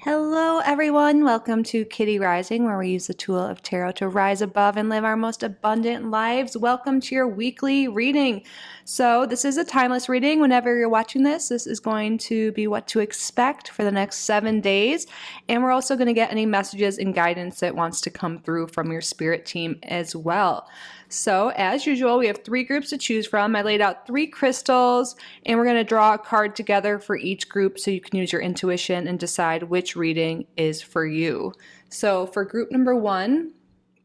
Hello everyone, welcome to Kitty Rising, where we use the tool of tarot to rise above and live our most abundant lives. Welcome to your weekly reading. So this is a timeless reading. Whenever you're watching this is going to be what to expect for the next 7 days. And we're also going to get any messages and guidance that wants to come through from your spirit team as well. So as usual, we have 3 groups to choose from. I laid out 3 crystals, and we're going to draw a card together for each group so you can use your intuition and decide which reading is for you. So for group number 1,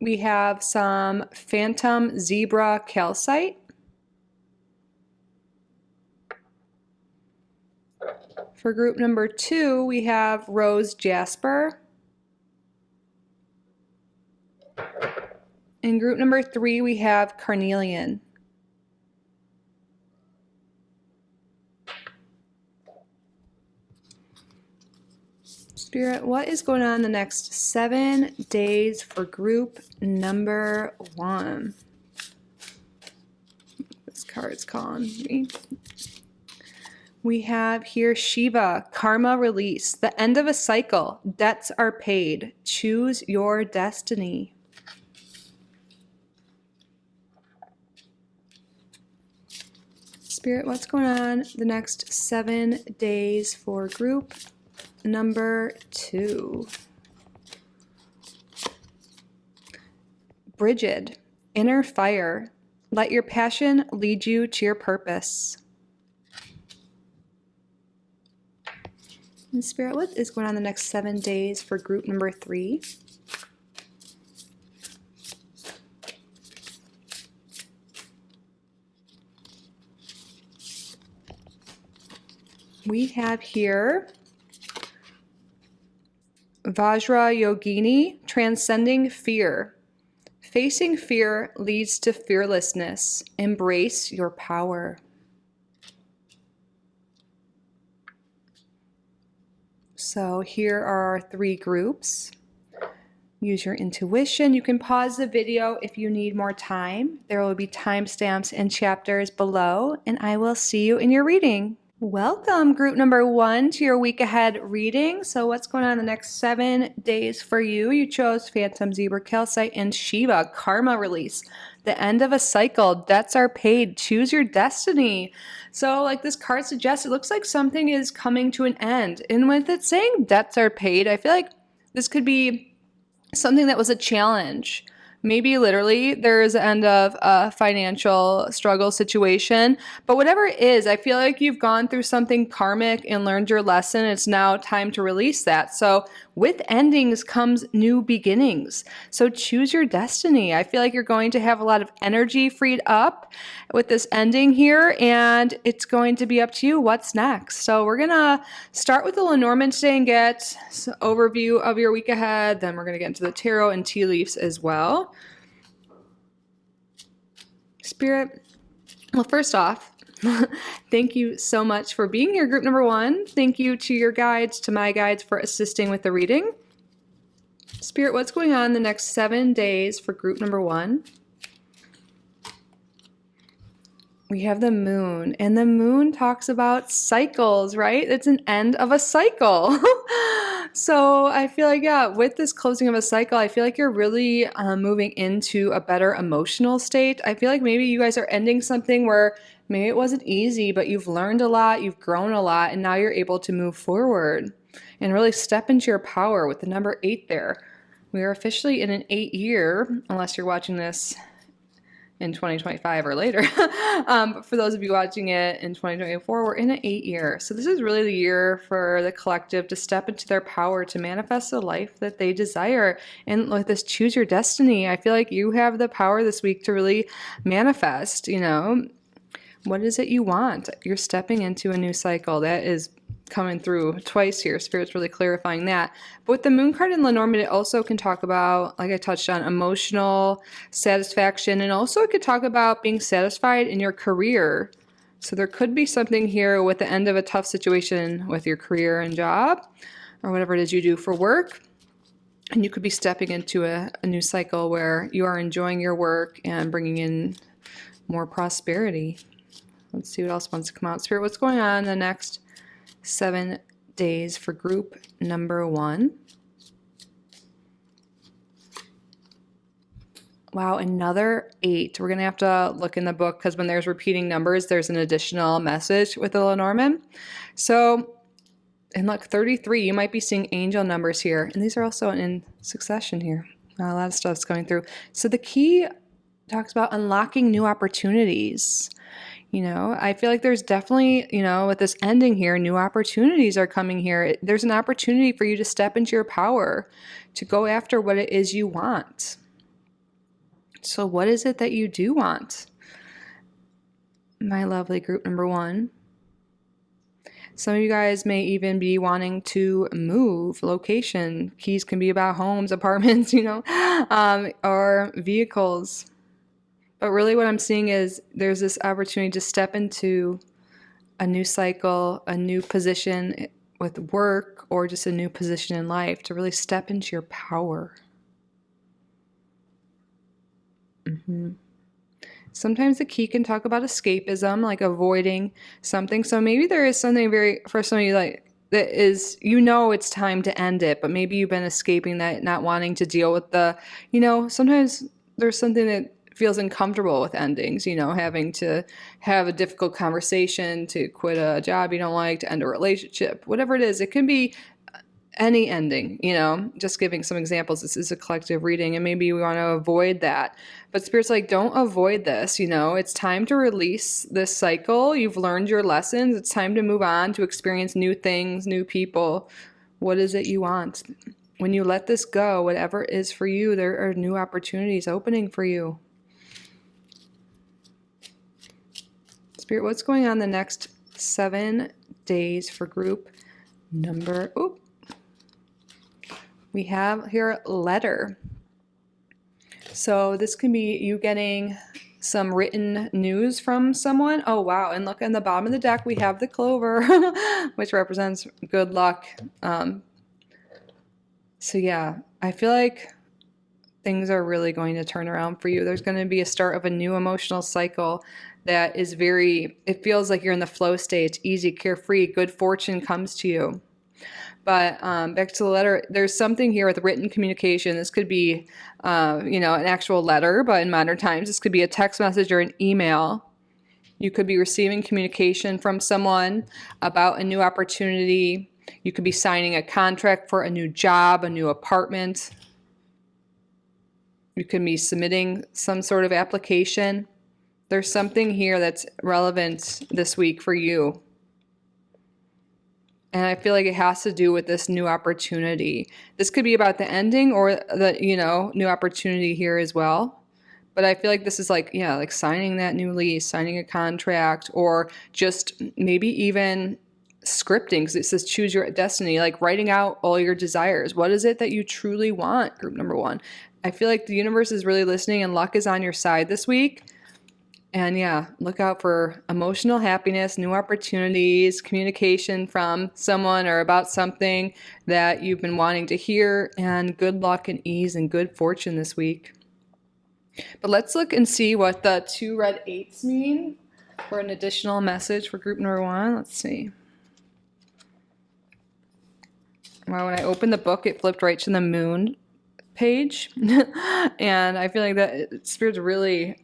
we have some Phantom Zebra Calcite. For group number 2, we have Rose Jasper. In group number 3, we have Carnelian. Spirit, what is going on the next 7 days for group number 1? This card's calling me. We have here Shiva, Karma Release, the end of a cycle, debts are paid, choose your destiny. Spirit, what's going on the next 7 days for group number 2? Brigid, inner fire. Let your passion lead you to your purpose. And Spirit, what is going on the next 7 days for group number 3? We have here Vajra Yogini, transcending fear. Facing fear leads to fearlessness. Embrace your power. So here are our 3 groups. Use your intuition. You can pause the video if you need more time. There will be timestamps and chapters below, and I will see you in your reading. Welcome, group number 1, to your week ahead reading. So what's going on the next 7 days for you? You chose Phantom Zebra Calcite and Shiva, Karma Release, the end of a cycle, debts are paid, choose your destiny. So like this card suggests, it looks like something is coming to an end. And with it saying debts are paid, I feel like this could be something that was a challenge. Maybe literally there is the end of a financial struggle situation, but whatever it is, I feel like you've gone through something karmic and learned your lesson. It's now time to release that. So with endings comes new beginnings. So choose your destiny. I feel like you're going to have a lot of energy freed up with this ending here, and it's going to be up to you what's next. So we're going to start with the Lenormand today and get an overview of your week ahead. Then we're going to get into the tarot and tea leaves as well. Spirit, well, first off, thank you so much for being here, group number 1. Thank you to your guides, to my guides, for assisting with the reading. Spirit, what's going on the next 7 days for group number 1? We have the moon, and the moon talks about cycles, right? It's an end of a cycle. So I feel like, yeah, with this closing of a cycle, I feel like you're really moving into a better emotional state. I feel like maybe you guys are ending something where maybe it wasn't easy, but you've learned a lot, you've grown a lot, and now you're able to move forward and really step into your power with the number 8 there. We are officially in an 8 year, unless you're watching this in 2025 or later. But for those of you watching it in 2024, we're in an 8 year. So this is really the year for the collective to step into their power to manifest the life that they desire. And with this choose your destiny, I feel like you have the power this week to really manifest, what is it you want? You're stepping into a new cycle. That is coming through twice here. Spirit's really clarifying that. But with the moon card in Lenormand, it also can talk about, like I touched on, emotional satisfaction, and also it could talk about being satisfied in your career. So there could be something here with the end of a tough situation with your career and job, or whatever it is you do for work. And you could be stepping into a new cycle where you are enjoying your work and bringing in more prosperity. Let's see what else wants to come out. Spirit, what's going on in the next 7 days for group number 1. Wow, another 8. We're going to have to look in the book because when there's repeating numbers, there's an additional message with the Lenormand. So, and look, 33, you might be seeing angel numbers here. And these are also in succession here. A lot of stuff's going through. So the key talks about unlocking new opportunities. You know, I feel like there's definitely, you know, with this ending here, new opportunities are coming here. There's an opportunity for you to step into your power, to go after what it is you want. So what is it that you do want? My lovely group number 1. Some of you guys may even be wanting to move location. Keys can be about homes, apartments, you know, or vehicles. But really what I'm seeing is there's this opportunity to step into a new cycle, a new position with work, or just a new position in life to really step into your power. Sometimes the key can talk about escapism, like avoiding something. So maybe there is something very, for some of you, like, that is, you know, it's time to end it, but maybe you've been escaping that, not wanting to deal with the, you know, sometimes there's something that feels uncomfortable with endings, you know, having to have a difficult conversation, to quit a job you don't like, to end a relationship, whatever it is. It can be any ending, you know, just giving some examples. This is a collective reading and maybe we want to avoid that. But Spirit's like, don't avoid this, you know, it's time to release this cycle. You've learned your lessons. It's time to move on, to experience new things, new people. What is it you want? When you let this go, whatever it is for you, there are new opportunities opening for you. Spirit, what's going on the next 7 days for group number, we have here letter. So this can be you getting some written news from someone. Oh, wow. And look, on the bottom of the deck, we have the clover, which represents good luck. So yeah, I feel like things are really going to turn around for you. There's going to be a start of a new emotional cycle that is very, it feels like you're in the flow state. It's easy, carefree, good fortune comes to you. But back to the letter, there's something here with written communication. This could be, you know, an actual letter, but in modern times, this could be a text message or an email. You could be receiving communication from someone about a new opportunity. You could be signing a contract for a new job, a new apartment. You could be submitting some sort of application. There's something here that's relevant this week for you. And I feel like it has to do with this new opportunity. This could be about the ending or the, you know, new opportunity here as well. But I feel like this is like, yeah, like signing that new lease, signing a contract, or just maybe even scripting, because it says choose your destiny, like writing out all your desires. What is it that you truly want, group number 1? I feel like the universe is really listening and luck is on your side this week. And yeah, look out for emotional happiness, new opportunities, communication from someone or about something that you've been wanting to hear, and good luck and ease and good fortune this week. But let's look and see what the 2 red 8s mean for an additional message for group number 1. Let's see. Wow, when I opened the book, it flipped right to the moon page. And I feel like that Spirit's really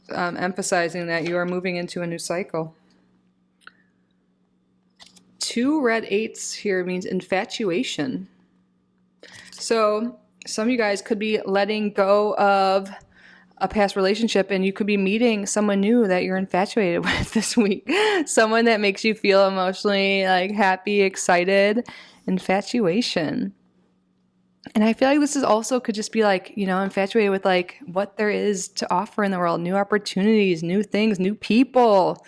emphasizing that you are moving into a new cycle. 2 red 8s here means infatuation. So some of you guys could be letting go of a past relationship and you could be meeting someone new that you're infatuated with this week. Someone that makes you feel emotionally like happy, excited. Infatuation. And I feel like this is also could just be like, you know, infatuated with like what there is to offer in the world, new opportunities, new things, new people.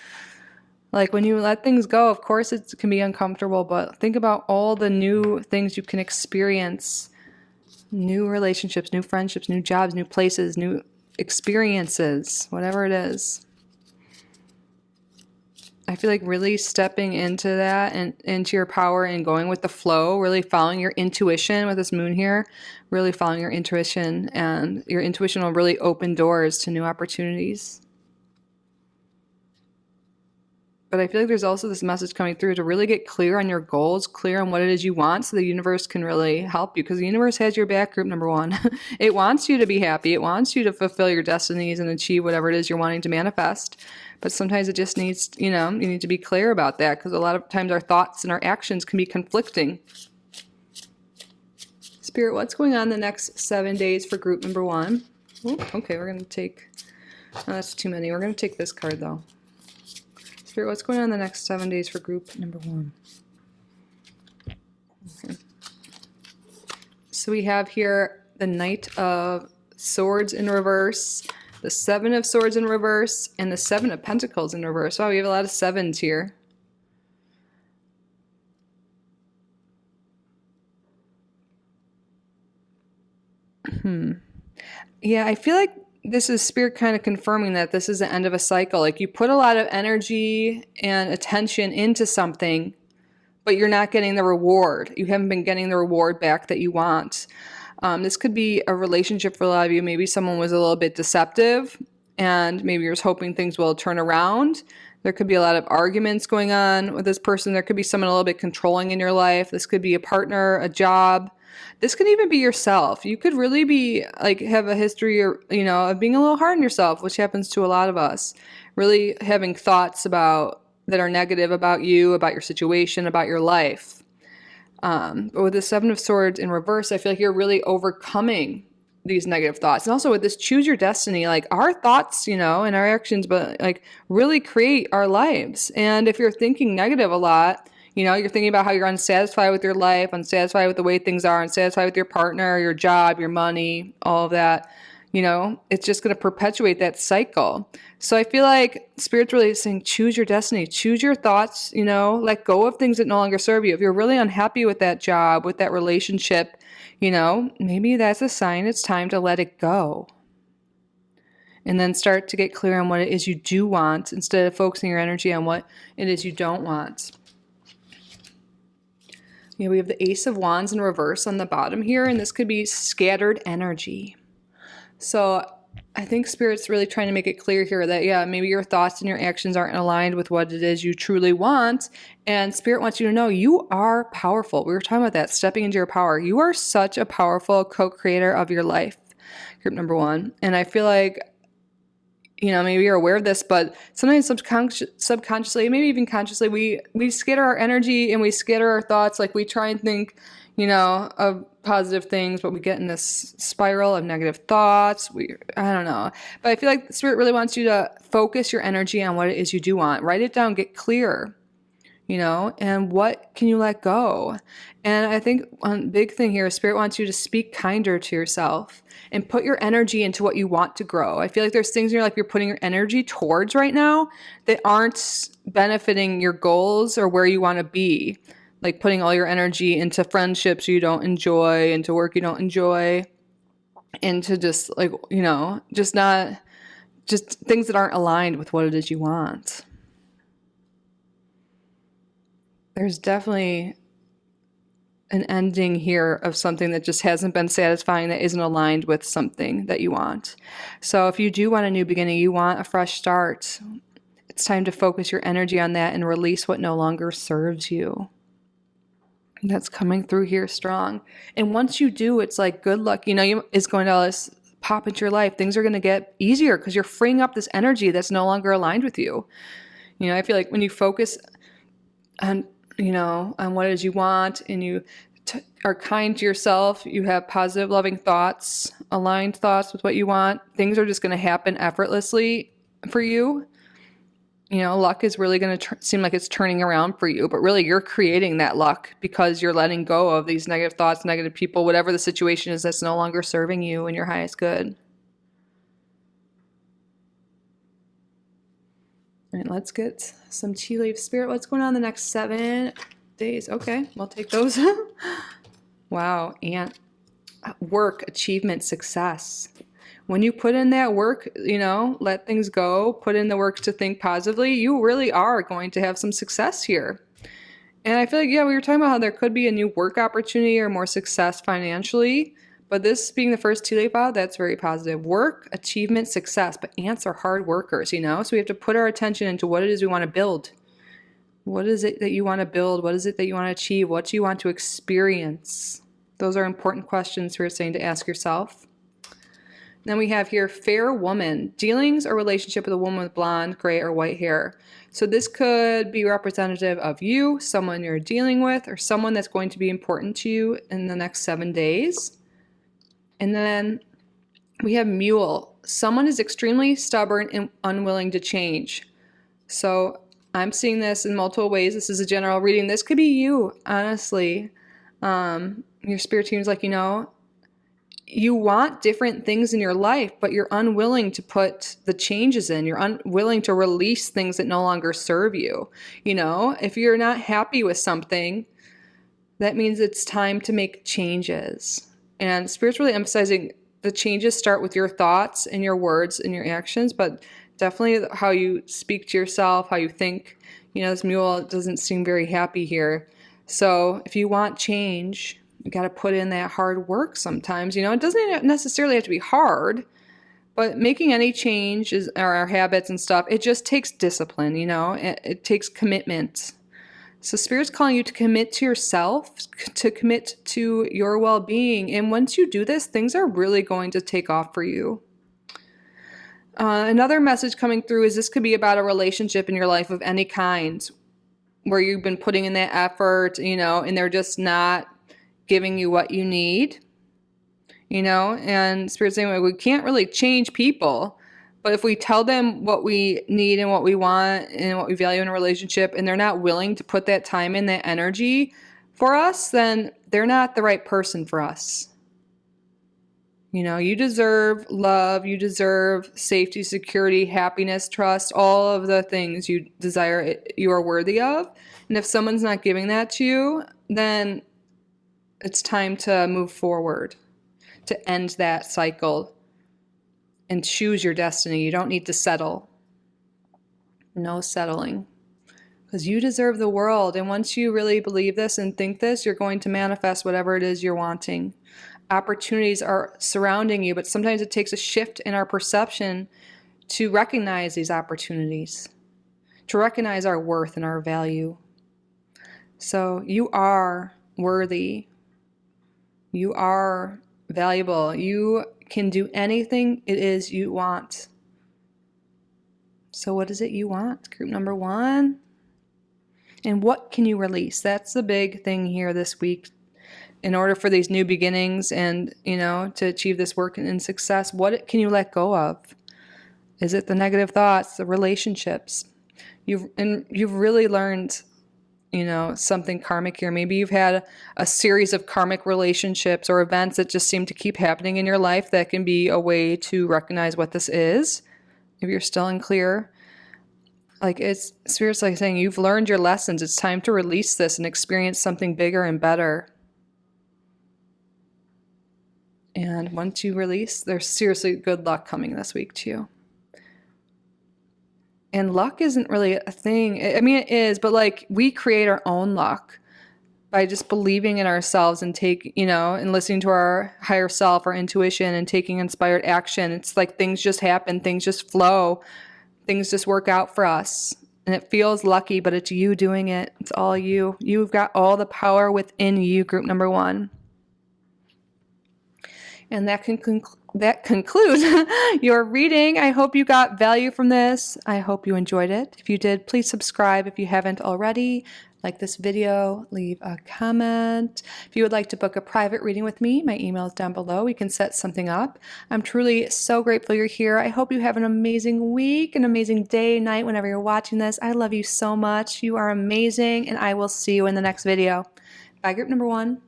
Like when you let things go, of course it can be uncomfortable, but think about all the new things you can experience, new relationships, new friendships, new jobs, new places, new experiences, whatever it is. I feel like really stepping into that and into your power and going with the flow, really following your intuition with this moon here, really following your intuition, and your intuition will really open doors to new opportunities. But I feel like there's also this message coming through to really get clear on your goals, clear on what it is you want, so the universe can really help you, because the universe has your back, group number one. It wants you to be happy. It wants you to fulfill your destinies and achieve whatever it is you're wanting to manifest. But sometimes it just needs, you need to be clear about that, because a lot of times our thoughts and our actions can be conflicting. Spirit, what's going on the next 7 days for group number one? Ooh, okay, we're going to take, oh, that's too many. We're going to take this card though. Spirit, what's going on the next 7 days for group number one? Okay. So we have here the Knight of Swords in reverse, the Seven of Swords in reverse, and the Seven of Pentacles in reverse. Wow, we have a lot of sevens here. Yeah, I feel like this is Spirit kind of confirming that this is the end of a cycle. Like, you put a lot of energy and attention into something, but you're not getting the reward. You haven't been getting the reward back that you want. This could be a relationship for a lot of you. Maybe someone was a little bit deceptive, and maybe you're just hoping things will turn around. There could be a lot of arguments going on with this person. There could be someone a little bit controlling in your life. This could be a partner, a job. This could even be yourself. You could really be like have a history, or of being a little hard on yourself, which happens to a lot of us. Really having thoughts about that are negative about you, about your situation, about your life. But with the Seven of Swords in reverse, I feel like you're really overcoming these negative thoughts. And also with this choose your destiny, like our thoughts, and our actions, but like really create our lives. And if you're thinking negative a lot, you're thinking about how you're unsatisfied with your life, unsatisfied with the way things are, unsatisfied with your partner, your job, your money, all of that, it's just going to perpetuate that cycle. So I feel like Spirit's really saying, choose your destiny, choose your thoughts, let go of things that no longer serve you. If you're really unhappy with that job, with that relationship, maybe that's a sign it's time to let it go. And then start to get clear on what it is you do want, instead of focusing your energy on what it is you don't want. We have the Ace of Wands in reverse on the bottom here, and this could be scattered energy. So I think Spirit's really trying to make it clear here that, maybe your thoughts and your actions aren't aligned with what it is you truly want. And Spirit wants you to know you are powerful. We were talking about that, stepping into your power. You are such a powerful co-creator of your life, group number one. And I feel like, maybe you're aware of this, but sometimes subconsciously, maybe even consciously, we scatter our energy and we scatter our thoughts. Like, we try and think, of positive things, but we get in this spiral of negative thoughts. I don't know. But I feel like Spirit really wants you to focus your energy on what it is you do want. Write it down, get clear, and what can you let go? And I think one big thing here is Spirit wants you to speak kinder to yourself and put your energy into what you want to grow. I feel like there's things in your life you're putting your energy towards right now that aren't benefiting your goals or where you want to be. Like putting all your energy into friendships you don't enjoy, into work you don't enjoy, into just like, just things that aren't aligned with what it is you want. There's definitely an ending here of something that just hasn't been satisfying, that isn't aligned with something that you want. So if you do want a new beginning, you want a fresh start, it's time to focus your energy on that and release what no longer serves you. That's coming through here strong. And once you do, it's like good luck, is going to pop into your life. Things are going to get easier because you're freeing up this energy that's no longer aligned with you. I feel like when you focus on on what it is you want, and you are kind to yourself, you have positive, loving thoughts, aligned thoughts with what you want, things are just going to happen effortlessly for you. Luck is really going to seem like it's turning around for you, but really you're creating that luck because you're letting go of these negative thoughts, negative people, whatever the situation is that's no longer serving you and your highest good. All right, let's get some tea leaf. Spirit, what's going on the next 7 days? Okay, we'll take those. Wow, and work, achievement, success. When you put in that work, let things go, put in the work to think positively, you really are going to have some success here. And I feel like, we were talking about how there could be a new work opportunity or more success financially. But this being the first tea leaf out, that's very positive. Work, achievement, success. But ants are hard workers, So we have to put our attention into what it is we want to build. What is it that you want to build? What is it that you want to achieve? What do you want to experience? Those are important questions we're saying to ask yourself. Then we have here, fair woman, dealings or relationship with a woman with blonde, gray, or white hair. So this could be representative of you, someone you're dealing with, or someone that's going to be important to you in the next 7 days. And then we have mule. Someone is extremely stubborn and unwilling to change. So I'm seeing this in multiple ways. This is a general reading. This could be you, honestly. Your spirit team's like, you want different things in your life, but you're unwilling to put the changes in. You're unwilling to release things that no longer serve you. If you're not happy with something, that means it's time to make changes. And Spirit's really emphasizing the changes start with your thoughts and your words and your actions, but definitely how you speak to yourself, how you think. This mule doesn't seem very happy here. So if you want change, you got to put in that hard work sometimes. It doesn't necessarily have to be hard, but making any change or our habits and stuff, it just takes discipline, it takes commitment. So Spirit's calling you to commit to yourself, to commit to your well-being. And once you do this, things are really going to take off for you. Another message coming through is this could be about a relationship in your life of any kind where you've been putting in that effort, and they're just not giving you what you need, and Spirit's saying we can't really change people, but if we tell them what we need and what we want and what we value in a relationship, and they're not willing to put that time and that energy for us, then they're not the right person for us. You deserve love, you deserve safety, security, happiness, trust, all of the things you desire, you are worthy of. And if someone's not giving that to you, then it's time to move forward, to end that cycle and choose your destiny. You don't need to settle. No settling. Because you deserve the world. And once you really believe this and think this, you're going to manifest whatever it is you're wanting. Opportunities are surrounding you, but sometimes it takes a shift in our perception to recognize these opportunities, to recognize our worth and our value. So you are worthy. You are valuable. You can do anything it is you want. So what is it you want? Group number 1. And what can you release? That's the big thing here this week. In order for these new beginnings and, to achieve this work and success, what can you let go of? Is it the negative thoughts, the relationships? You've really learned, something karmic here. Maybe you've had a series of karmic relationships or events that just seem to keep happening in your life. That can be a way to recognize what this is. If you're still unclear, it's Spirit's saying you've learned your lessons. It's time to release this and experience something bigger and better. And once you release, there's seriously good luck coming this week to you. And luck isn't really a thing. I mean, it is, but we create our own luck by just believing in ourselves and and listening to our higher self, our intuition, and taking inspired action. It's like things just happen, things just flow, things just work out for us. And it feels lucky, but it's you doing it. It's all you. You've got all the power within you, group number 1. And that concludes your reading. I hope you got value from this. I hope you enjoyed it. If you did, please subscribe if you haven't already. Like this video, leave a comment. If you would like to book a private reading with me, my email is down below. We can set something up. I'm truly so grateful you're here. I hope you have an amazing week, an amazing day, night, whenever you're watching this. I love you so much. You are amazing, and I will see you in the next video. Bye, group number 1.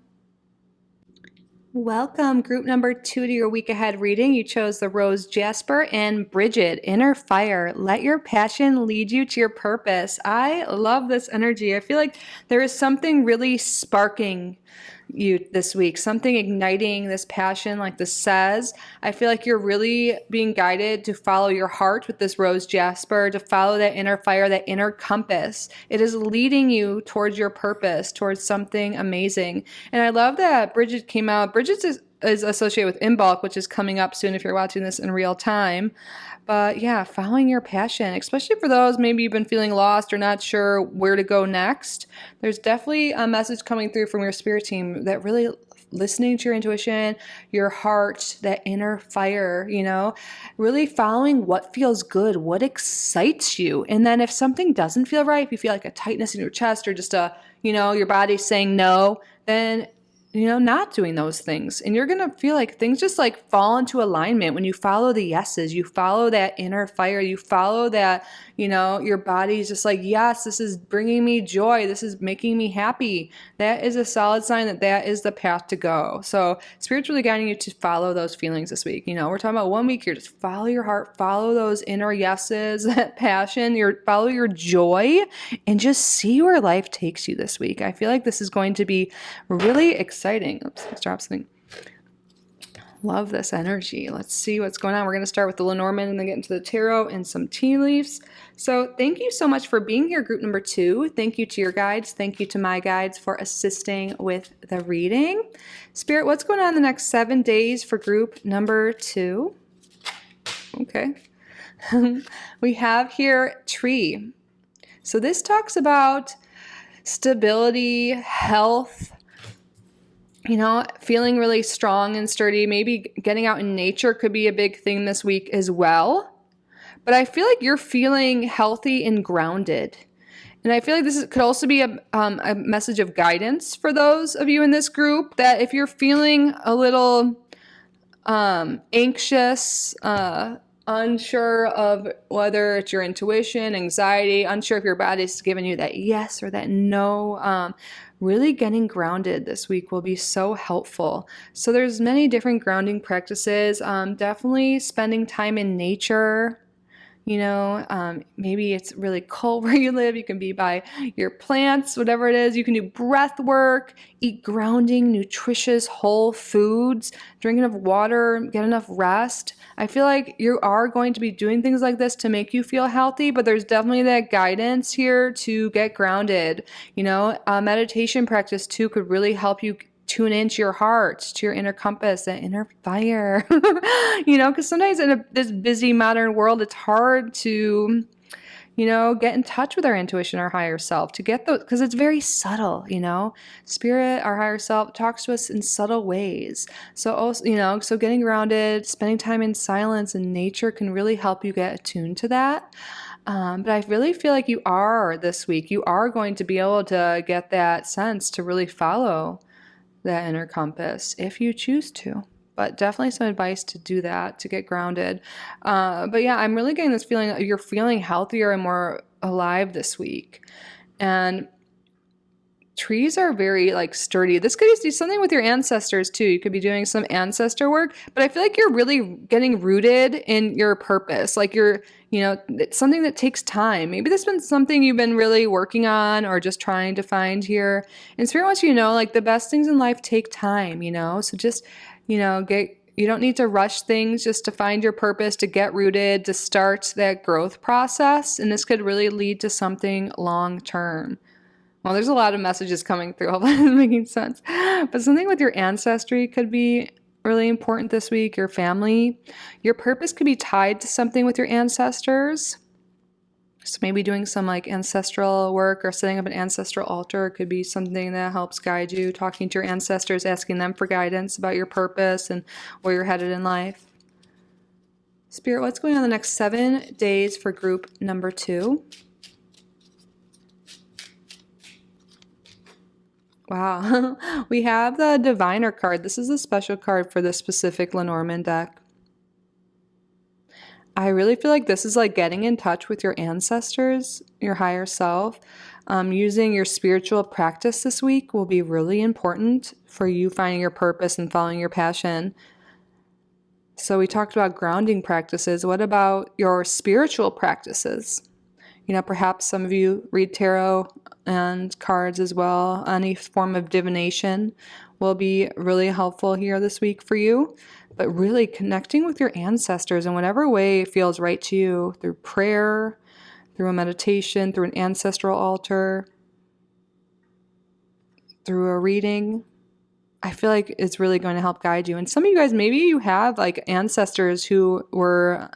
Welcome, group number 2, to your week ahead reading. You chose the Rose Jasper and Bridget, Inner Fire. Let your passion lead you to your purpose. I love this energy. I feel like there is something really sparking you this week, something igniting this passion like this says. I feel like you're really being guided to follow your heart with this Rose Jasper, to follow that inner fire, that inner compass. It is leading you towards your purpose, towards something amazing. And I love that Bridget came out. Bridget's is associated with in bulk, which is coming up soon if you're watching this in real time. But yeah, following your passion, especially for those maybe you've been feeling lost or not sure where to go next. There's definitely a message coming through from your spirit team that really listening to your intuition, your heart, that inner fire, really following what feels good, what excites you. And then if something doesn't feel right, if you feel like a tightness in your chest or just your body saying no, then not doing those things. And you're going to feel like things just like fall into alignment when you follow the yeses, you follow that inner fire, you follow that, your body's just like, yes, this is bringing me joy. This is making me happy. That is a solid sign that is the path to go. So Spirit's really guiding you to follow those feelings this week. We're talking about 1 week here. Just follow your heart, follow those inner yeses, that passion, follow your joy, and just see where life takes you this week. I feel like this is going to be really exciting. Oops, let's drop something. Love this energy. Let's see what's going on. We're going to start with the Lenormand and then get into the tarot and some tea leaves. So thank you so much for being here, group number 2. Thank you to your guides. Thank you to my guides for assisting with the reading. Spirit, what's going on the next 7 days for group number 2? Okay. We have here tree. So this talks about stability, health, feeling really strong and sturdy. Maybe getting out in nature could be a big thing this week as well. But I feel like you're feeling healthy and grounded. And I feel like this could also be a message of guidance for those of you in this group, that if you're feeling a little anxious, unsure of whether it's your intuition, anxiety, unsure if your body's giving you that yes or that no, really getting grounded this week will be so helpful. So there's many different grounding practices. Definitely spending time in nature. Maybe it's really cold where you live. You can be by your plants, whatever it is. You can do breath work, eat grounding, nutritious, whole foods, drink enough water, get enough rest. I feel like you are going to be doing things like this to make you feel healthy, but there's definitely that guidance here to get grounded. Meditation practice too could really help you tune into your heart, to your inner compass, that inner fire, because sometimes in this busy modern world, it's hard to, get in touch with our intuition, our higher self, to get those, because it's very subtle, Spirit, our higher self, talks to us in subtle ways. So also, so getting grounded, spending time in silence and nature can really help you get attuned to that. But I really feel like you are going to be able to get that sense to really follow that inner compass if you choose to. But definitely some advice to do that, to get grounded. But yeah, I'm really getting this feeling that you're feeling healthier and more alive this week. And trees are very sturdy. This could be something with your ancestors too. You could be doing some ancestor work, but I feel like you're really getting rooted in your purpose. It's something that takes time. Maybe this has been something you've been really working on or just trying to find here. And Spirit wants you to know, the best things in life take time, So just, you don't need to rush things just to find your purpose, to get rooted, to start that growth process. And this could really lead to something long term. Well, there's a lot of messages coming through. Hopefully it's making sense. But something with your ancestry could be really important this week. Your family. Your purpose could be tied to something with your ancestors. So maybe doing some ancestral work or setting up an ancestral altar could be something that helps guide you. Talking to your ancestors, asking them for guidance about your purpose and where you're headed in life. Spirit, what's going on the next 7 days for group number 2? Wow, we have the Diviner card. This is a special card for this specific Lenormand deck. I really feel like this is getting in touch with your ancestors, your higher self. Using your spiritual practice this week will be really important for you finding your purpose and following your passion. So we talked about grounding practices. What about your spiritual practices? Perhaps some of you read tarot and cards as well. Any form of divination will be really helpful here this week for you. But really connecting with your ancestors in whatever way feels right to you, through prayer, through a meditation, through an ancestral altar, through a reading. I feel like it's really going to help guide you. And some of you guys, maybe you have like ancestors who were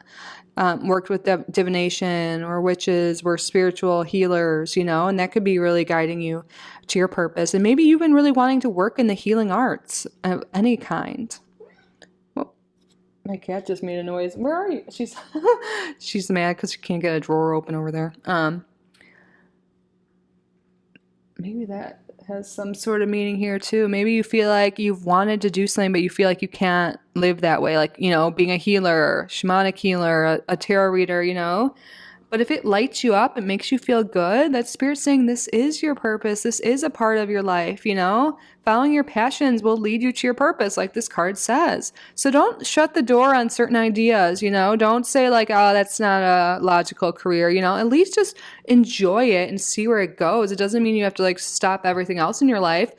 worked with divination, or witches, were spiritual healers, and that could be really guiding you to your purpose. And maybe you've been really wanting to work in the healing arts of any kind. Well, my cat just made a noise. Where are you? She's mad because she can't get a drawer open over there. Maybe that has some sort of meaning here too. Maybe you feel like you've wanted to do something, but you feel like you can't live that way. Like, being a healer, shamanic healer, a tarot reader, But if it lights you up, it makes you feel good, that's Spirit saying this is your purpose. This is a part of your life, Following your passions will lead you to your purpose, like this card says. So don't shut the door on certain ideas, Don't say like, oh, that's not a logical career, At least just enjoy it and see where it goes. It doesn't mean you have to like stop everything else in your life.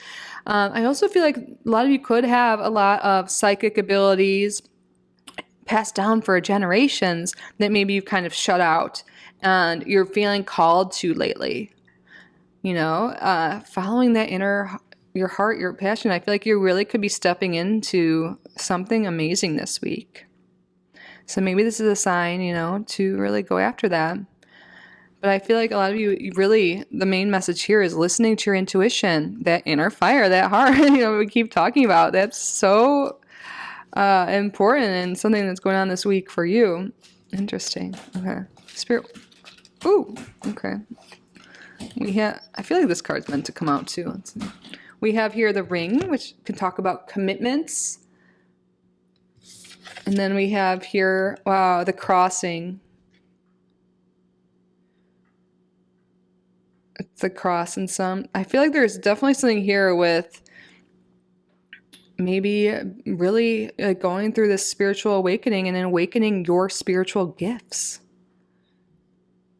I also feel like a lot of you could have a lot of psychic abilities passed down for generations that maybe you've kind of shut out and you're feeling called to lately. Following that your heart, your passion, I feel like you really could be stepping into something amazing this week. So maybe this is a sign, to really go after that. But I feel like a lot of you really, the main message here is listening to your intuition, that inner fire, that heart, we keep talking about. That's so important and something that's going on this week for you. Interesting. Okay. Spirit. Ooh. Okay. I feel like this card's meant to come out too. We have here the ring, which can talk about commitments. And then we have here, wow, the crossing. It's the cross and I feel like there's definitely something here with maybe really going through this spiritual awakening and awakening your spiritual gifts.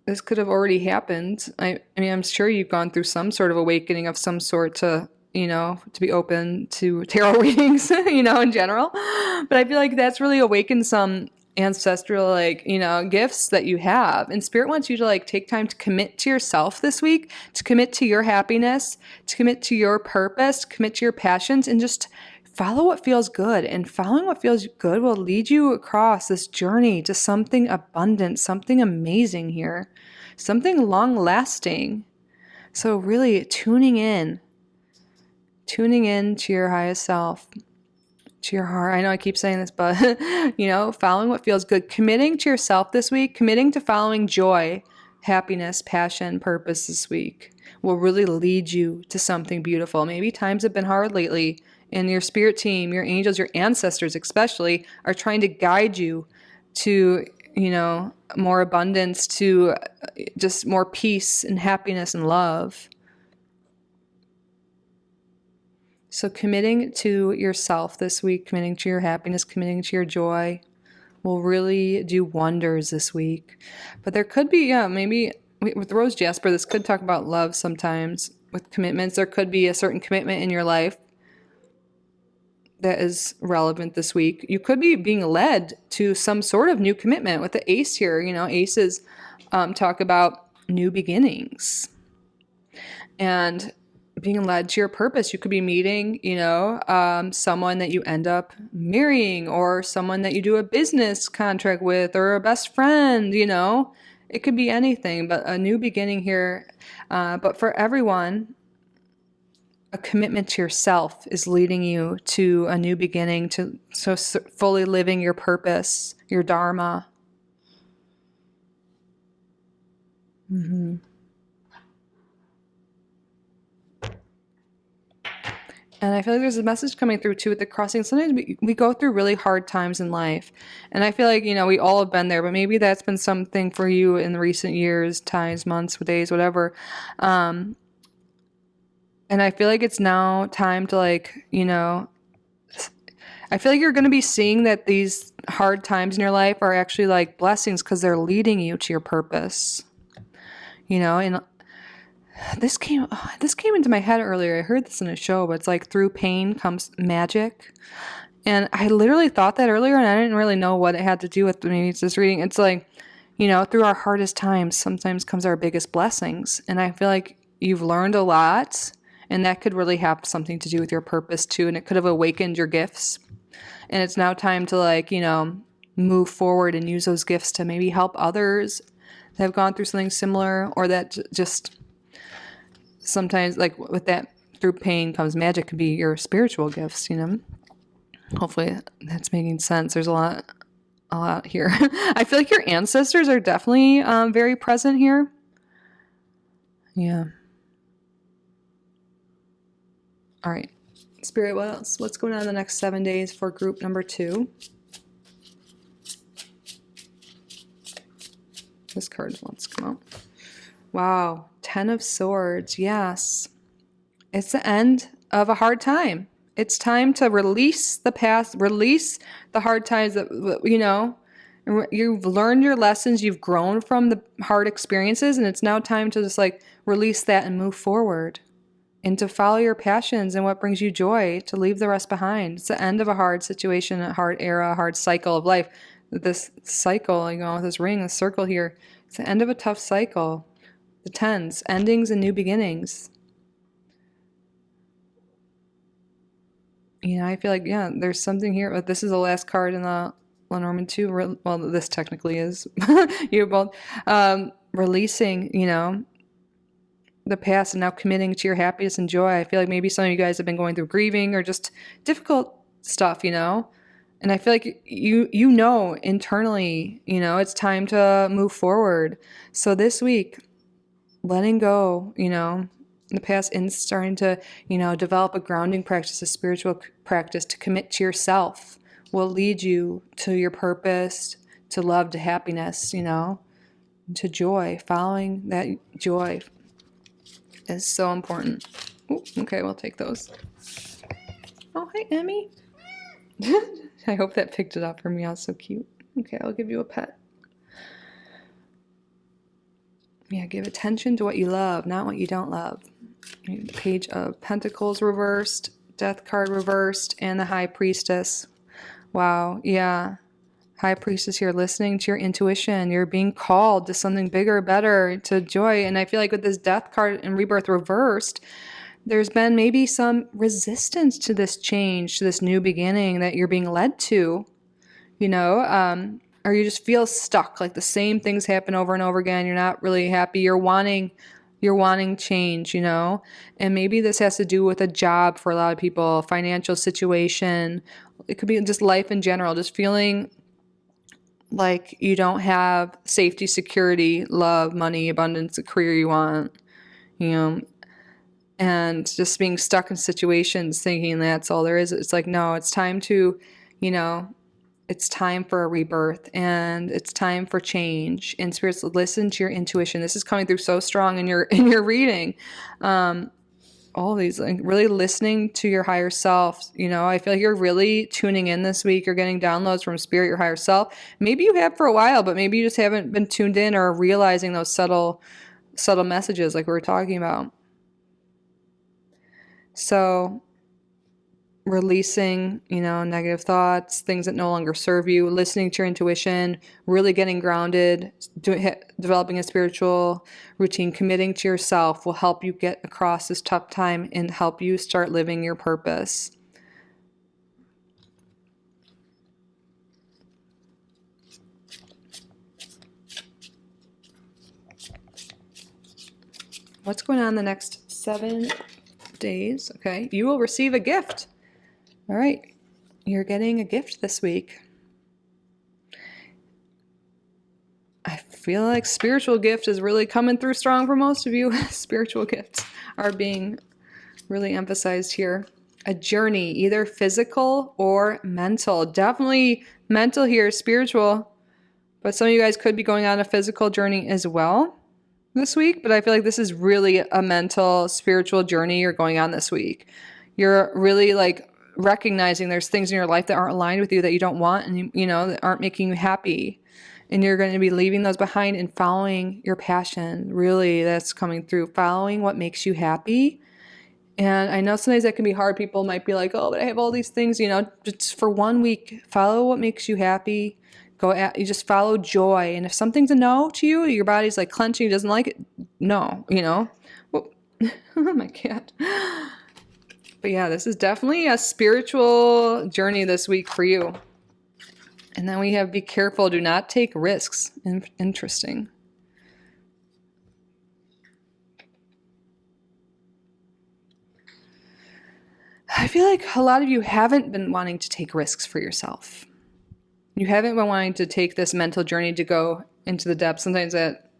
This could have already happened. I mean, I'm sure you've gone through some sort of awakening of some sort to be open to tarot readings, in general. But I feel like that's really awakened some ancestral, gifts that you have. And Spirit wants you to, take time to commit to yourself this week, to commit to your happiness, to commit to your purpose, to commit to your passions, and just follow what feels good. And following what feels good will lead you across this journey to something abundant, something amazing here, something long-lasting. So really tuning in to your highest self, to your heart. I know I keep saying this, but, following what feels good, committing to yourself this week, committing to following joy, happiness, passion, purpose this week will really lead you to something beautiful. Maybe times have been hard lately, and your spirit team, your angels, your ancestors especially, are trying to guide you to, more abundance, to just more peace and happiness and love. So committing to yourself this week, committing to your happiness, committing to your joy will really do wonders this week. But there could be, maybe with Rose Jasper, this could talk about love sometimes. With commitments, there could be a certain commitment in your life that is relevant this week. You could be being led to some sort of new commitment. With the ace here, aces talk about new beginnings. And being led to your purpose. You could be meeting, someone that you end up marrying, or someone that you do a business contract with, or a best friend, It could be anything, but a new beginning here. But for everyone, a commitment to yourself is leading you to a new beginning, to fully living your purpose, your dharma. Mm-hmm. And I feel like there's a message coming through too with the crossing. Sometimes we go through really hard times in life. And I feel like, we all have been there, but maybe that's been something for you in the recent years, times, months, days, whatever. And I feel like it's now time to I feel like you're going to be seeing that these hard times in your life are actually like blessings because they're leading you to your purpose, and this came into my head earlier. I heard this in a show, but it's like through pain comes magic. And I literally thought that earlier, and I didn't really know what it had to do with maybe it's just reading. It's like, through our hardest times, sometimes comes our biggest blessings. And I feel like you've learned a lot, And that could really have something to do with your purpose too. And it could have awakened your gifts. And it's now time to, like, you know, move forward and use those gifts to maybe help others that have gone through something similar, or that just sometimes, like with that, through pain comes magic, could be your spiritual gifts, you know. Hopefully that's making sense. There's a lot here. I feel like your ancestors are definitely very present here. Yeah. All right. Spirit, what else? What's going on in the next 7 days for group number 2? This card wants to come out. Wow. 10 of Swords. Yes. It's the end of a hard time. It's time to release the past, release the hard times that, you know, you've learned your lessons, you've grown from the hard experiences, and it's now time to just like release that and move forward and to follow your passions and what brings you joy, to leave the rest behind. It's the end of a hard situation, a hard era, a hard cycle of life. This cycle, you know, with this ring, this circle here, it's the end of a tough cycle. The 10s, endings and new beginnings. You know, I feel like, yeah, there's something here. But this is the last card in the Lenormand 2. Well, this technically is. You're both releasing, you know, the past and now committing to your happiness and joy. I feel like maybe some of you guys have been going through grieving or just difficult stuff, you know. And I feel like you know internally, you know, it's time to move forward. So this week, letting go, you know, the past, and starting to, you know, develop a grounding practice, a spiritual practice to commit to yourself will lead you to your purpose, to love, to happiness, you know, to joy. Following that joy is so important. Ooh, okay, we'll take those. Oh, hi, Emmy. I hope that picked it up for me. I was so cute. Okay, I'll give you a pet. Yeah, give attention to what you love, not what you don't love. Page of Pentacles reversed, Death card reversed, and the High Priestess. Wow, yeah. High Priestess here, listening to your intuition. You're being called to something bigger, better, to joy. And I feel like with this Death card and Rebirth reversed, there's been maybe some resistance to this change, to this new beginning that you're being led to, you know, or you just feel stuck, like the same things happen over and over again. You're not really happy. You're wanting change, you know, and maybe this has to do with a job for a lot of people, financial situation. It could be just life in general, just feeling like you don't have safety, security, love, money, abundance, the career you want, you know, and just being stuck in situations thinking that's all there is. It's like, no, it's time to, you know, it's time for a rebirth, and it's time for change. And spirits, listen to your intuition. This is coming through so strong in your reading. All of these, like, really listening to your higher self. You know, I feel like you're really tuning in this week. You're getting downloads from spirit, your higher self. Maybe you have for a while, but maybe you just haven't been tuned in or realizing those subtle messages like we were talking about. So releasing, you know, negative thoughts, things that no longer serve you, listening to your intuition, really getting grounded, developing a spiritual routine, committing to yourself will help you get across this tough time and help you start living your purpose. What's going on the next 7 days? Okay, you will receive a gift. All right, you're getting a gift this week. I feel like spiritual gift is really coming through strong for most of you. Spiritual gifts are being really emphasized here. A journey, either physical or mental. Definitely mental here, spiritual. But some of you guys could be going on a physical journey as well this week. But I feel like this is really a mental, spiritual journey you're going on this week. You're really like recognizing there's things in your life that aren't aligned with you, that you don't want, and you know, that aren't making you happy, and you're going to be leaving those behind and following your passion. Really, that's coming through, following what makes you happy. And I know sometimes that can be hard. People might be like, oh, but I have all these things, you know. Just for 1 week, follow what makes you happy. You just follow joy. And if something's a no to you, your body's like clenching, doesn't like it, no, you know. Well, My cat. But yeah, this is definitely a spiritual journey this week for you. And then we have be careful, do not take risks. Interesting. I feel like a lot of you haven't been wanting to take risks for yourself. You haven't been wanting to take this mental journey to go into the depths. Sometimes that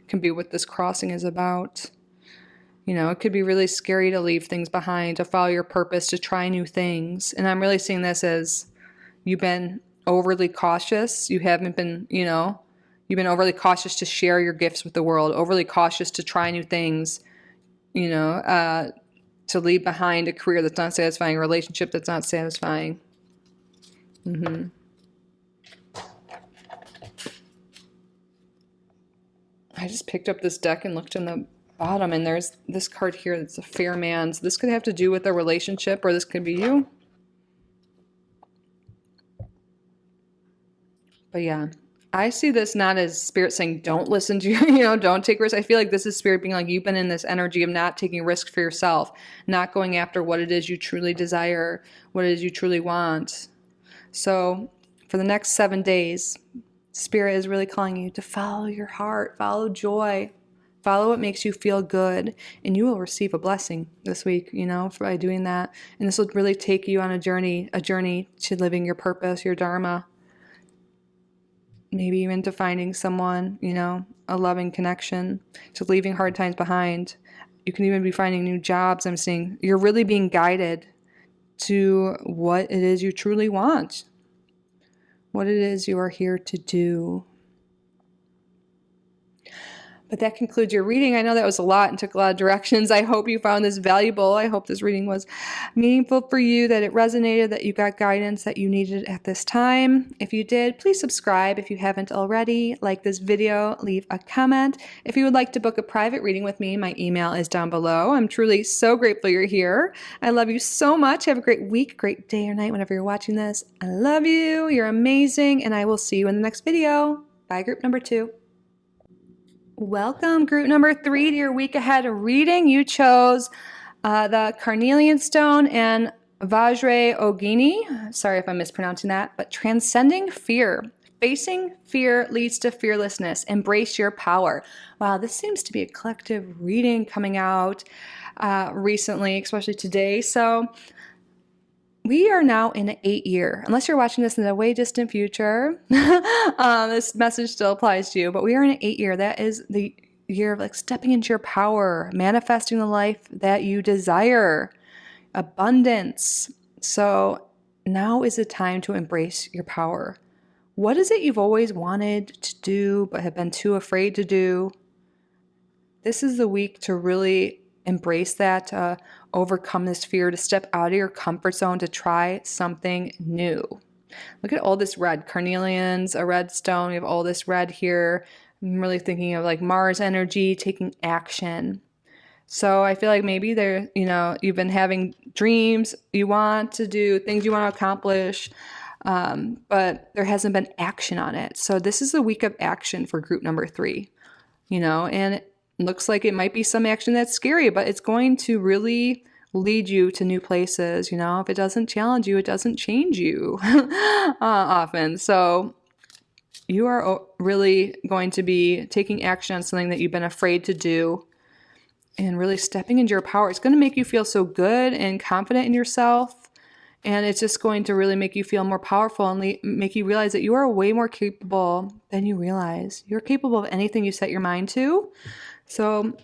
can be what this crossing is about. You know, it could be really scary to leave things behind, to follow your purpose, to try new things. And I'm really seeing this as you've been overly cautious. You haven't been, you know, you've been overly cautious to share your gifts with the world, overly cautious to try new things, you know, to leave behind a career that's not satisfying, a relationship that's not satisfying. I just picked up this deck and looked in the bottom, and there's this card here that's a fair man. So this could have to do with a relationship, or this could be you. But yeah, I see this not as spirit saying, don't listen to you, you know, don't take risks. I feel like this is spirit being like, you've been in this energy of not taking risks for yourself, not going after what it is you truly desire, what it is you truly want. So for the next 7 days, Spirit is really calling you to follow your heart, follow joy, follow what makes you feel good, and you will receive a blessing this week, you know, by doing that. And this will really take you on a journey to living your purpose, your dharma, maybe even to finding someone, you know, a loving connection, to leaving hard times behind. You can even be finding new jobs. I'm seeing you're really being guided to what it is you truly want, what it is you are here to do. But that concludes your reading. I know that was a lot and took a lot of directions. I hope you found this valuable. I hope this reading was meaningful for you, that it resonated, that you got guidance that you needed at this time. If you did, please subscribe if you haven't already. Like this video, leave a comment. If you would like to book a private reading with me, my email is down below. I'm truly so grateful you're here. I love you so much. Have a great week, great day or night whenever you're watching this. I love you. You're amazing. And I will see you in the next video. Bye, group number 2. Welcome, group number 3, to your week ahead reading. You chose the Carnelian Stone and Vajrayogini. Sorry if I'm mispronouncing that, but transcending fear. Facing fear leads to fearlessness. Embrace your power. Wow, this seems to be a collective reading coming out recently, especially today. So we are now in an 8-year, unless you're watching this in a way distant future, this message still applies to you, but we are in an 8-year. That is the year of like stepping into your power, manifesting the life that you desire, abundance. So now is the time to embrace your power. What is it you've always wanted to do but have been too afraid to do? This is the week to really embrace that, to overcome this fear, to step out of your comfort zone, to try something new. Look at all this red. Carnelian's a red stone. We have all this red here. I'm really thinking of like Mars energy, taking action. So I feel like maybe there, you know, you've been having dreams you want to do, things you want to accomplish, but there hasn't been action on it. So this is the week of action for group number 3, you know, and looks like it might be some action that's scary, but it's going to really lead you to new places. You know, if it doesn't challenge you, it doesn't change you often. So you are really going to be taking action on something that you've been afraid to do and really stepping into your power. It's going to make you feel so good and confident in yourself. And it's just going to really make you feel more powerful and make you realize that you are way more capable than you realize. You're capable of anything you set your mind to. So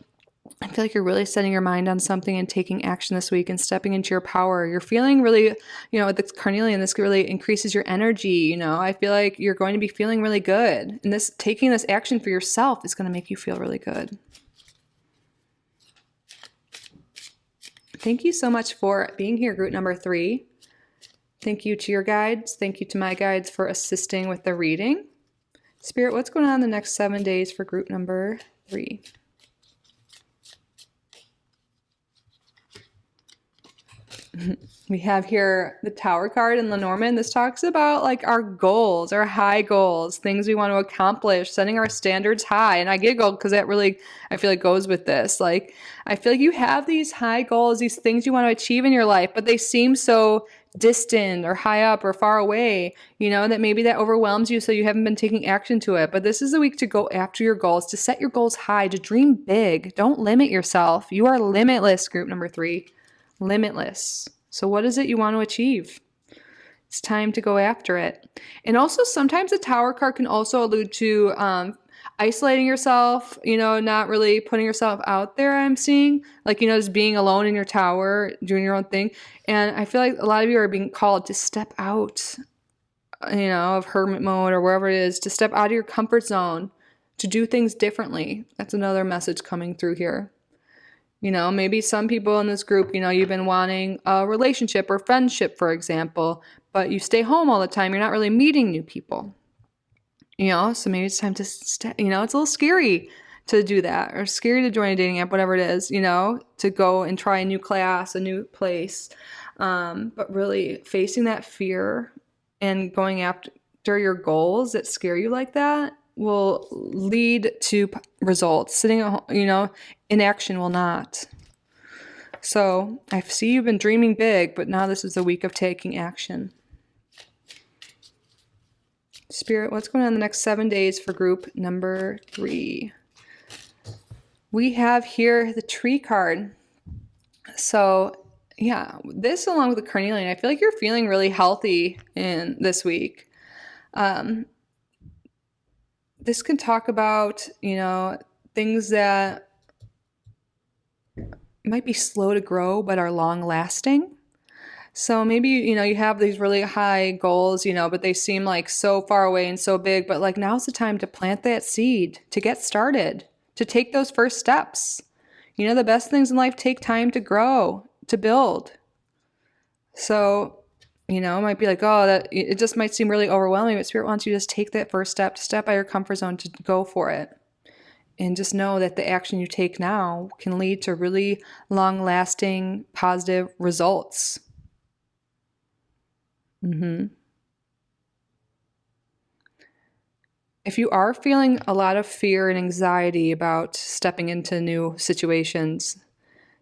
I feel like you're really setting your mind on something and taking action this week and stepping into your power. You're feeling really, you know, with the Carnelian, this really increases your energy. You know, I feel like you're going to be feeling really good. And this taking this action for yourself is going to make you feel really good. Thank you so much for being here, group number 3. Thank you to your guides. Thank you to my guides for assisting with the reading. Spirit, what's going on the next 7 days for group number 3? We have here the Tower card in Lenormand. This talks about like our goals, our high goals, things we want to accomplish, setting our standards high. And I giggle because that really, I feel like goes with this. Like, I feel like you have these high goals, these things you want to achieve in your life, but they seem so distant or high up or far away, you know, that maybe that overwhelms you. So you haven't been taking action to it. But this is a week to go after your goals, to set your goals high, to dream big. Don't limit yourself. You are limitless, group number 3. Limitless. So what is it you want to achieve? It's time to go after it. And also sometimes the Tower card can also allude to isolating yourself, you know, not really putting yourself out there, I'm seeing. Like, you know, just being alone in your tower, doing your own thing. And I feel like a lot of you are being called to step out, you know, of hermit mode or wherever it is, to step out of your comfort zone, to do things differently. That's another message coming through here. You know, maybe some people in this group, you know, you've been wanting a relationship or friendship, for example, but you stay home all the time. You're not really meeting new people, you know, so maybe it's time to, you know, it's a little scary to do that, or scary to join a dating app, whatever it is, you know, to go and try a new class, a new place. But really facing that fear and going after your goals that scare you like that will lead to results. Sitting at home, you know, inaction will not. So I see you've been dreaming big, but now this is the week of taking action. Spirit, what's going on in the next 7 days for group number 3? We have here the Tree card. So yeah, this along with the carnelian, I feel like you're feeling really healthy in this week. This can talk about, you know, things that might be slow to grow but are long lasting. So maybe, you know, you have these really high goals, you know, but they seem like so far away and so big, but like now's the time to plant that seed, to get started, to take those first steps. You know, the best things in life take time to grow, to build. So, you know, it might be like, oh, that it just might seem really overwhelming, but Spirit wants you to just take that first step, to step out of your comfort zone, to go for it. And just know that the action you take now can lead to really long-lasting, positive results. If you are feeling a lot of fear and anxiety about stepping into new situations,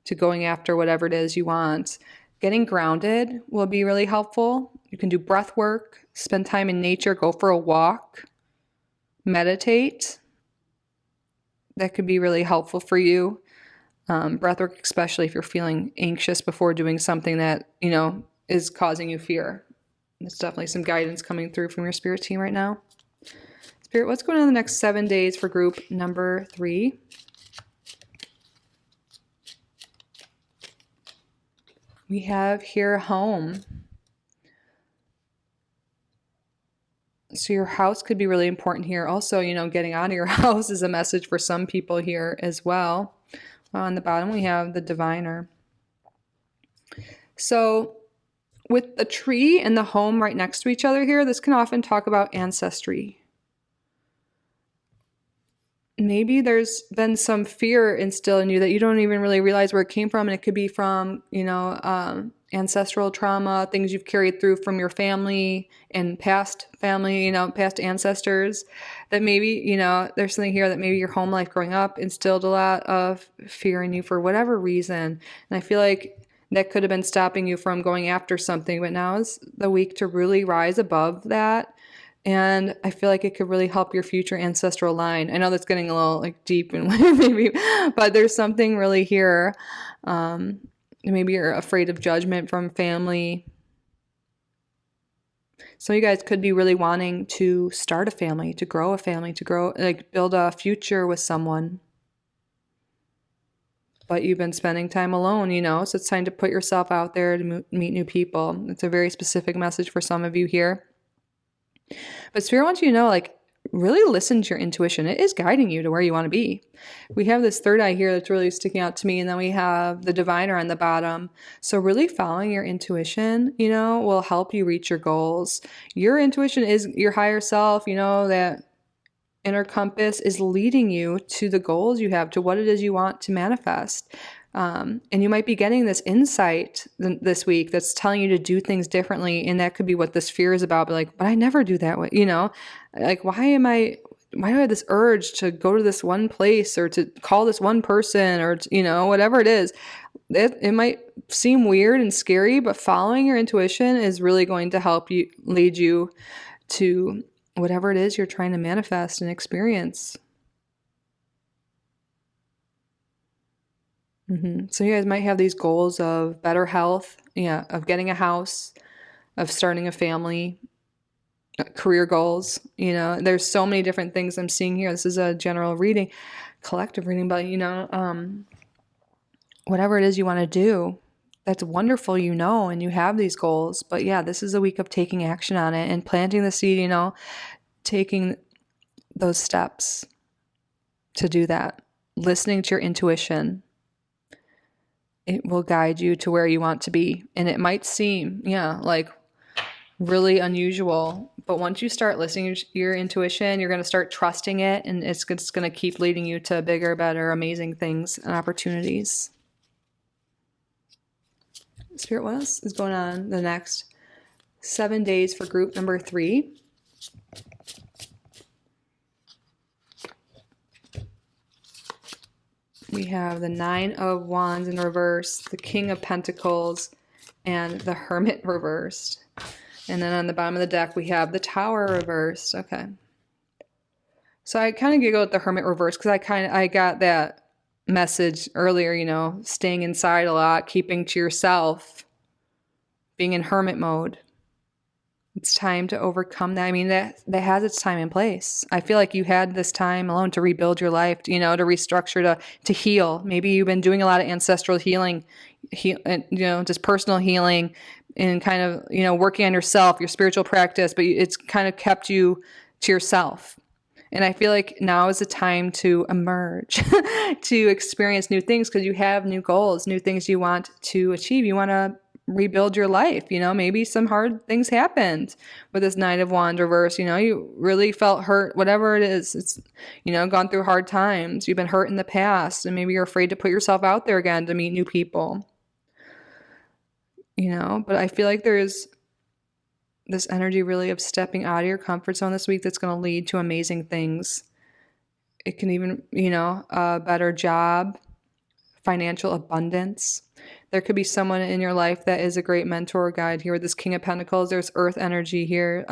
to going after whatever it is you want, getting grounded will be really helpful. You can do breath work, spend time in nature, go for a walk, meditate. That could be really helpful for you. Breath work, especially if you're feeling anxious before doing something that, you know, is causing you fear. There's definitely some guidance coming through from your spirit team right now. Spirit, what's going on in the next 7 days for group number 3? We have here home. So your house could be really important here. Also, you know, getting out of your house is a message for some people here as well. On the bottom, we have the diviner. So with the tree and the home right next to each other here, this can often talk about ancestry. Maybe there's been some fear instilled in you that you don't even really realize where it came from. And it could be from, you know, ancestral trauma, things you've carried through from your family and past family, you know, past ancestors, that maybe, you know, there's something here that maybe your home life growing up instilled a lot of fear in you for whatever reason. And I feel like that could have been stopping you from going after something, but now is the week to really rise above that. And I feel like it could really help your future ancestral line. I know that's getting a little like deep and maybe, but there's something really here. Maybe you're afraid of judgment from family. So you guys could be really wanting to start a family, to grow a family, to grow, like build a future with someone. But you've been spending time alone, you know, so it's time to put yourself out there to meet new people. It's a very specific message for some of you here. But Spirit wants you to know, like, really listen to your intuition. It is guiding you to where you want to be. We have this third eye here that's really sticking out to me, and then we have the diviner on the bottom. So really following your intuition, you know, will help you reach your goals. Your intuition is your higher self, you know, that inner compass is leading you to the goals you have, to what it is you want to manifest. And you might be getting this insight this week that's telling you to do things differently. And that could be what this fear is about. But like, but I never do that way, like, why do I have this urge to go to this one place or to call this one person or, whatever it is. It might seem weird and scary, but following your intuition is really going to help you lead you to whatever it is you're trying to manifest and experience. So you guys might have these goals of better health, of getting a house, of starting a family, career goals. There's so many different things I'm seeing here. This is a general reading, collective reading, but whatever it is you want to do, that's wonderful, and you have these goals. But yeah, this is a week of taking action on it and planting the seed, taking those steps to do that, listening to your intuition. It will guide you to where you want to be. And it might seem, like really unusual. But once you start listening to your intuition, you're going to start trusting it. And it's going to keep leading you to bigger, better, amazing things and opportunities. Spirit, what else is going on the next 7 days for group number 3? We have the 9 of Wands in reverse, the King of Pentacles, and the Hermit reversed. And then on the bottom of the deck, we have the Tower reversed. Okay. So I kind of giggle at the Hermit reversed because I got that message earlier, staying inside a lot, keeping to yourself, being in hermit mode. It's time to overcome that. I mean, that has its time and place. I feel like you had this time alone to rebuild your life, to restructure, to heal. Maybe you've been doing a lot of ancestral healing, just personal healing and kind of, working on yourself, your spiritual practice, but it's kind of kept you to yourself. And I feel like now is the time to emerge, to experience new things because you have new goals, new things you want to achieve. You want to rebuild your life. Maybe some hard things happened with this Knight of Wands reverse. You really felt hurt, whatever it is. It's, gone through hard times. You've been hurt in the past, and maybe you're afraid to put yourself out there again to meet new people. But I feel like there's this energy really of stepping out of your comfort zone this week that's going to lead to amazing things. It can even, a better job, financial abundance. There could be someone in your life that is a great mentor or guide here with this King of Pentacles. There's earth energy here.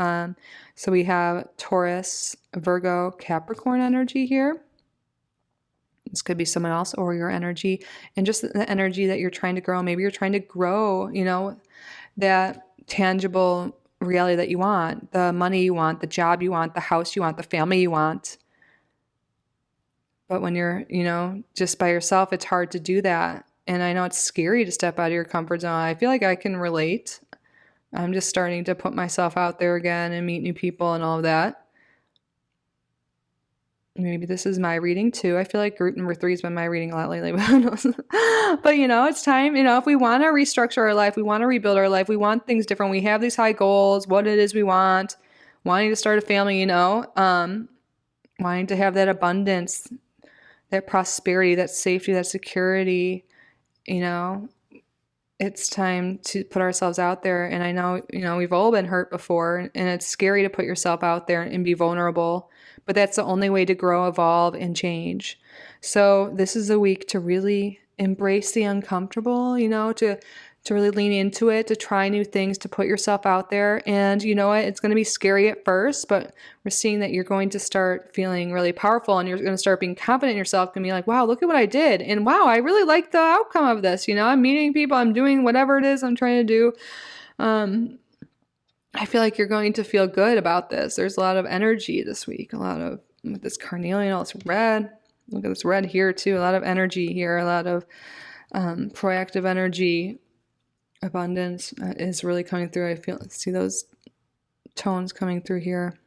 So we have Taurus, Virgo, Capricorn energy here. This could be someone else or your energy and just the energy that you're trying to grow. Maybe you're trying to grow, that tangible reality that you want, the money you want, the job you want, the house you want, the family you want. But when you're, just by yourself, it's hard to do that. And I know it's scary to step out of your comfort zone. I feel like I can relate. I'm just starting to put myself out there again and meet new people and all of that. Maybe this is my reading too. I feel like group number 3 has been my reading a lot lately. But it's time, if we want to restructure our life, we want to rebuild our life, we want things different. We have these high goals, what it is we want, wanting to start a family, wanting to have that abundance, that prosperity, that safety, that security, it's time to put ourselves out there. And I know, we've all been hurt before, and it's scary to put yourself out there and be vulnerable, but that's the only way to grow, evolve, and change. So this is a week to really embrace the uncomfortable, to really lean into it, to try new things, to put yourself out there. And you know what? It's going to be scary at first, but we're seeing that you're going to start feeling really powerful and you're going to start being confident in yourself and be like, wow, look at what I did. And wow, I really like the outcome of this. I'm meeting people, I'm doing whatever it is I'm trying to do. I feel like you're going to feel good about this. There's a lot of energy this week, a lot of with this carnelian, all this red. Look at this red here too. A lot of energy here, a lot of proactive energy. Abundance is really coming through. I see those tones coming through here.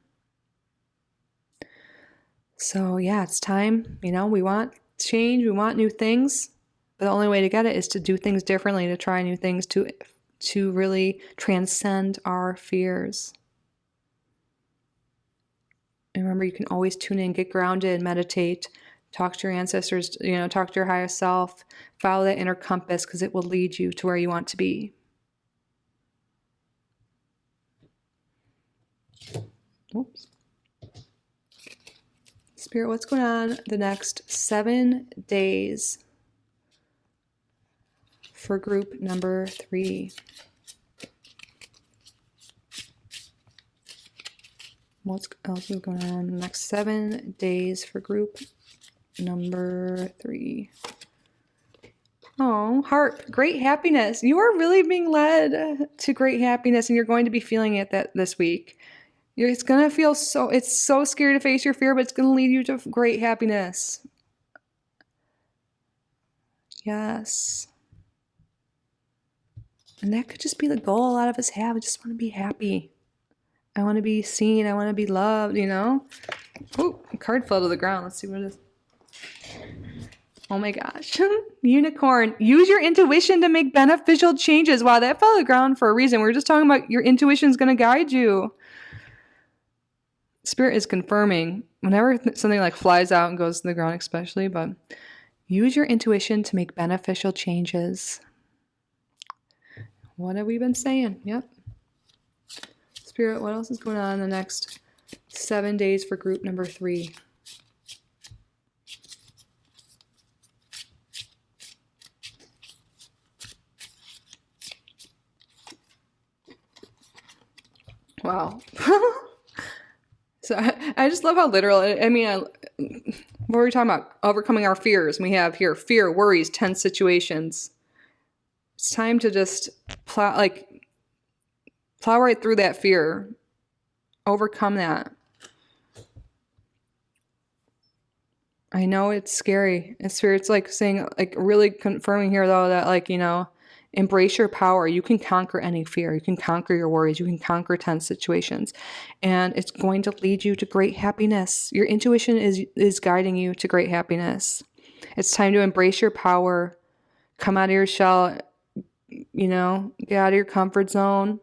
So yeah, it's time. We want change. We want new things. But the only way to get it is to do things differently, to try new things, to really transcend our fears. And remember, you can always tune in, get grounded, meditate, Talk to your ancestors, you know, talk to your highest self. Follow that inner compass because it will lead you to where you want to be. Oops. Spirit, what's going on the next 7 days for group number 3? What else is going on the next 7 days for group number 3? Oh, heart, great happiness. You are really being led to great happiness, and you're going to be feeling it this week. It's going to feel it's so scary to face your fear, but it's going to lead you to great happiness. Yes. And that could just be the goal a lot of us have. I just want to be happy. I want to be seen. I want to be loved, you know? Oh, a card fell to the ground. Let's see what it is. Oh my gosh. Unicorn. Use your intuition to make beneficial changes. Wow, that fell to the ground for a reason. We're just talking about your intuition is going to guide you. Spirit is confirming whenever something like flies out and goes to the ground especially, but use your intuition to make beneficial changes. What have we been saying? Yep. Spirit, what else is going on in the next 7 days for group number 3? Wow. So I just love how literal, I mean, what were we talking about? Overcoming our fears. We have here fear, worries, tense situations. It's time to just plow right through that fear. Overcome that. I know it's scary. It's like saying, like really confirming here though that like, you know, embrace your power. You can conquer any fear. You can conquer your worries. You can conquer tense situations. And it's going to lead you to great happiness. Your intuition is guiding you to great happiness. It's time to embrace your power. Come out of your shell, you know, get out of your comfort zone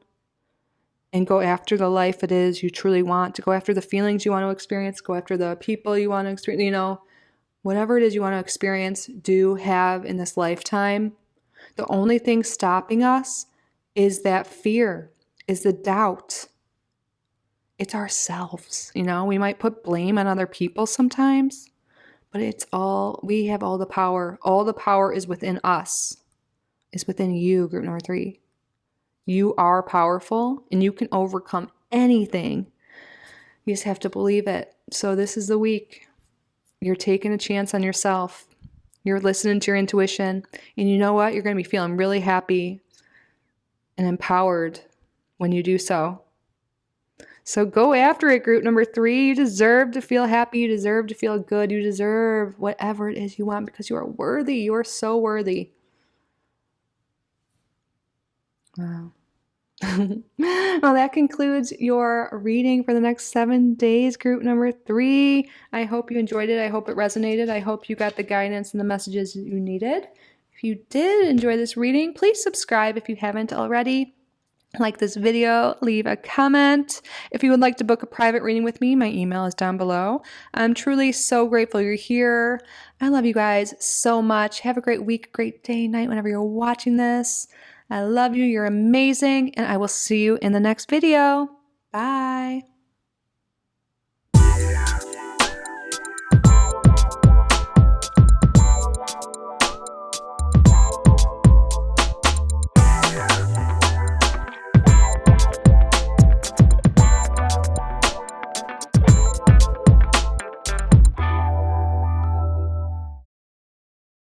and go after the life it is you truly want. To go after the feelings you want to experience. Go after the people you want to experience, you know, whatever it is you want to experience, do have in this lifetime. The only thing stopping us is that fear, is the doubt. It's ourselves, you know? We might put blame on other people sometimes, but we have all the power. All the power is within us. It's within you, group number 3. You are powerful and you can overcome anything. You just have to believe it. So this is the week. You're taking a chance on yourself. You're listening to your intuition. And you know what? You're going to be feeling really happy and empowered when you do so. So go after it, group number 3. You deserve to feel happy. You deserve to feel good. You deserve whatever it is you want because you are worthy. You are so worthy. Wow. Well, that concludes your reading for the next 7 days, group number 3. I hope you enjoyed it. I hope it resonated. I hope you got the guidance and the messages you needed. If you did enjoy this reading, please subscribe if you haven't already. Like this video, leave a comment. If you would like to book a private reading with me, my email is down below. I'm truly so grateful you're here. I love you guys so much. Have a great week, great day, night, whenever you're watching this. I love you. You're amazing. And I will see you in the next video. Bye.